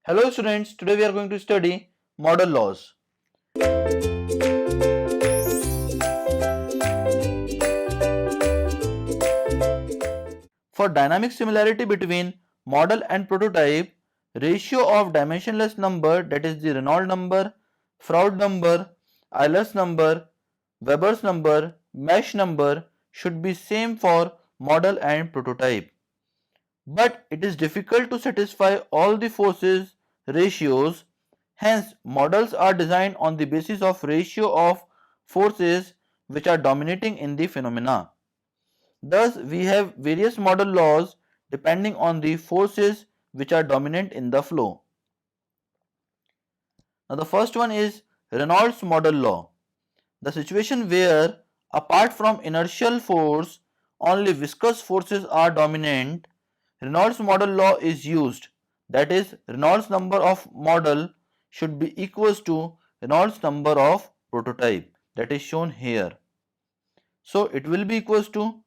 Hello students, today we are going to study modal laws. For dynamic similarity between model and prototype, ratio of dimensionless number, that is the Reynolds number, Froude number, Euler's number, Weber's number, mesh number should be same for model and prototype. But it is difficult to satisfy all the forces ratios. Hence, models are designed on the basis of ratio of forces which are dominating in the phenomena. Thus, we have various model laws depending on the forces which are dominant in the flow. Now, the first one is Reynolds model law. The situation where, apart from inertial force, only viscous forces are dominant, Reynolds model law is used. That is, Reynolds number of model should be equals to Reynolds number of prototype, that is shown here. So it will be equals to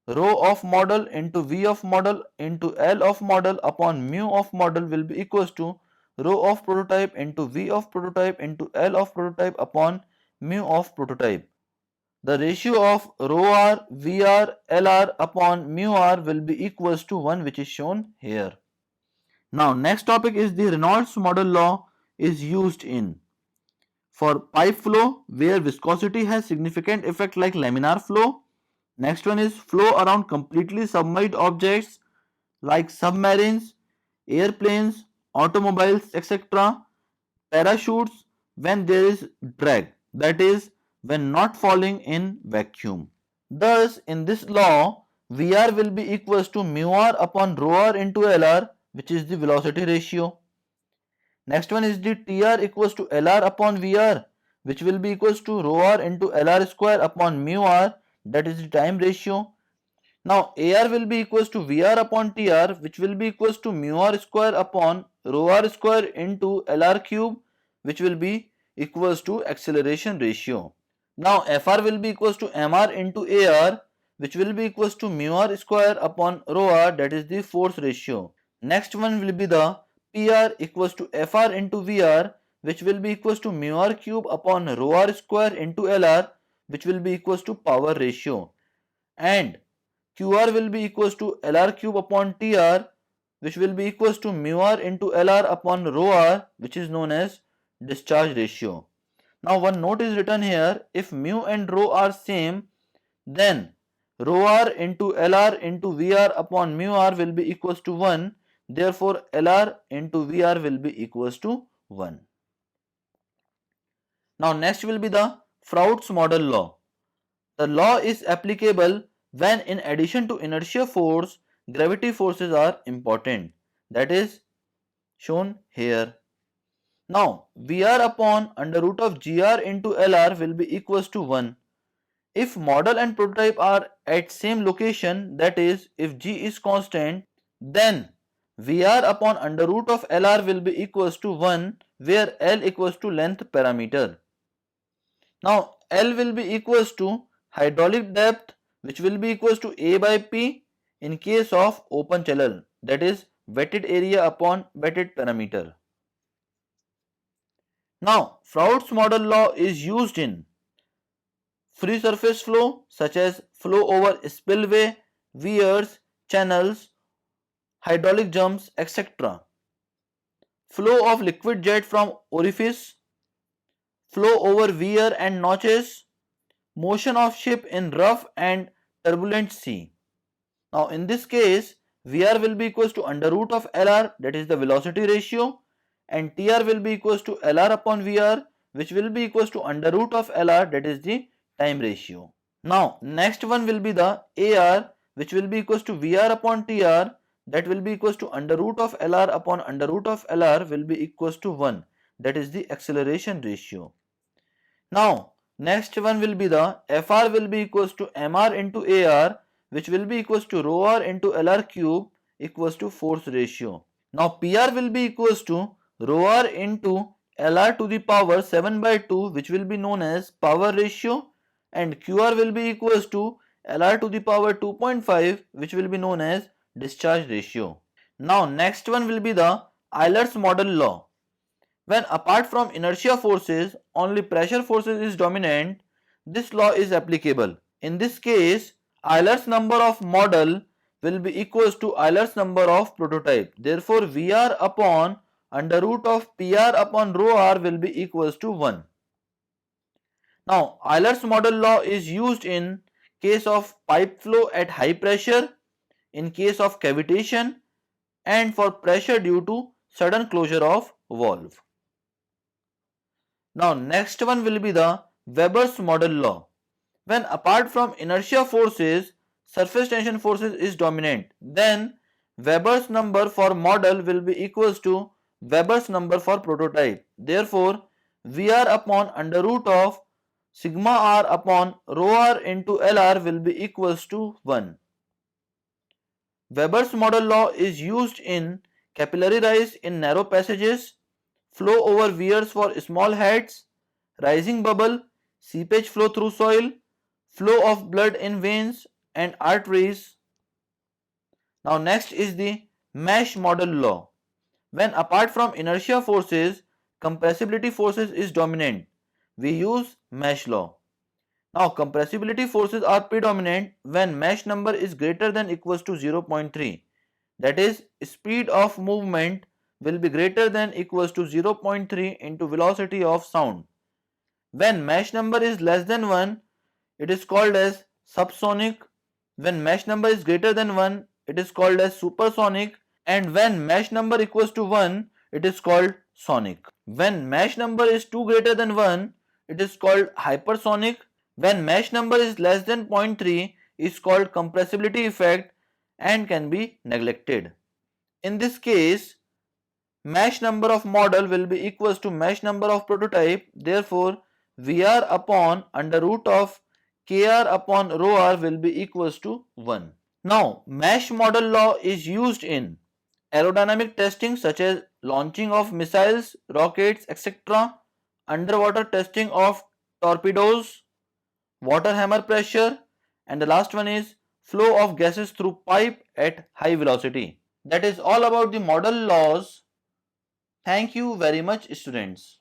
rho of model into V of model into L of model upon mu of model will be equals to rho of prototype into V of prototype into L of prototype upon mu of prototype. The ratio of rho r, Vr, Lr upon mu r will be equals to 1, which is shown here. Now next topic is the Reynolds model law is used in for pipe flow where viscosity has significant effect like laminar flow. Next one is flow around completely submerged objects like submarines, airplanes, automobiles, etc. Parachutes when there is drag, that is when not falling in vacuum. Thus, in this law, Vr will be equals to mu r upon rho r into Lr, which is the velocity ratio. Next one is the Tr equals to Lr upon Vr, which will be equals to rho r into Lr square upon mu r, that is the time ratio. Now Ar will be equals to Vr upon Tr, which will be equals to mu r square upon rho r square into Lr cube, which will be equals to acceleration ratio. Now Fr will be equals to Mr into Ar, which will be equals to mu r square upon rho r, that is the force ratio. Next one will be the Pr equals to Fr into Vr, which will be equals to mu r cube upon rho r square into Lr, which will be equals to power ratio. And Qr will be equals to Lr cube upon Tr, which will be equals to mu r into Lr upon rho r, which is known as discharge ratio. Now one note is written here, if mu and rho are same, then rho r into Lr into Vr upon mu r will be equals to 1. Therefore, Lr into Vr will be equals to 1. Now next will be the Froude's model law. The law is applicable when in addition to inertia force, gravity forces are important. That is shown here. Now Vr upon under root of Gr into Lr will be equals to 1. If model and prototype are at same location, that is if G is constant, then Vr upon under root of Lr will be equals to 1, where L equals to length parameter. Now L will be equals to hydraulic depth, which will be equals to A by P in case of open channel, that is wetted area upon wetted parameter. Now Froude's model law is used in free surface flow such as flow over spillway, weirs, channels, hydraulic jumps, etc. Flow of liquid jet from orifice, flow over weir and notches, motion of ship in rough and turbulent sea. Now in this case, Vr will be equals to under root of Lr, that is the velocity ratio, and Tr will be equals to Lr upon Vr, which will be equals to under root of Lr, that is the time ratio. Now next one will be the Ar, which will be equals to Vr upon Tr, that will be equals to under root of Lr upon under root of Lr will be equals to 1, that is the acceleration ratio. Now next one will be the Fr will be equals to Mr into Ar, which will be equals to rho r into Lr cube equals to force ratio. Now Pr will be equals to rho r into Lr to the power 7 by 2, which will be known as power ratio, and Qr will be equals to Lr to the power 2.5, which will be known as discharge ratio. Now next one will be the Euler's model law. When apart from inertia forces, only pressure forces is dominant, this law is applicable. In this case, Euler's number of model will be equals to Euler's number of prototype. Therefore, VR upon under root of PR upon rho r will be equals to 1. Now, Euler's model law is used in case of pipe flow at high pressure, in case of cavitation, and for pressure due to sudden closure of valve. Now, next one will be the Weber's model law. When apart from inertia forces, surface tension forces is dominant, then Weber's number for model will be equals to Weber's number for prototype. Therefore, VR upon under root of sigma r upon rho r into Lr will be equals to 1. Weber's model law is used in capillary rise in narrow passages, flow over weirs for small heads, rising bubble, seepage flow through soil, flow of blood in veins and arteries. Now next is the mesh model law. When apart from inertia forces, compressibility forces is dominant, we use mesh law. Now compressibility forces are predominant when mesh number is greater than equals to 0.3. That is, speed of movement will be greater than equals to 0.3 into velocity of sound. When mesh number is less than 1, it is called as subsonic. When mesh number is greater than 1, it is called as supersonic, and when mesh number equals to 1, it is called sonic. When mesh number is 2 greater than 1, it is called hypersonic. When mesh number is less than 0.3, is called compressibility effect and can be neglected. In this case, mesh number of model will be equals to mesh number of prototype. Therefore, VR upon under root of KR upon rho r will be equals to 1. Now, mesh model law is used in aerodynamic testing such as launching of missiles, rockets, etc., underwater testing of torpedoes, water hammer pressure, and the last one is flow of gases through pipe at high velocity. That is all about the model laws. Thank you very much, students.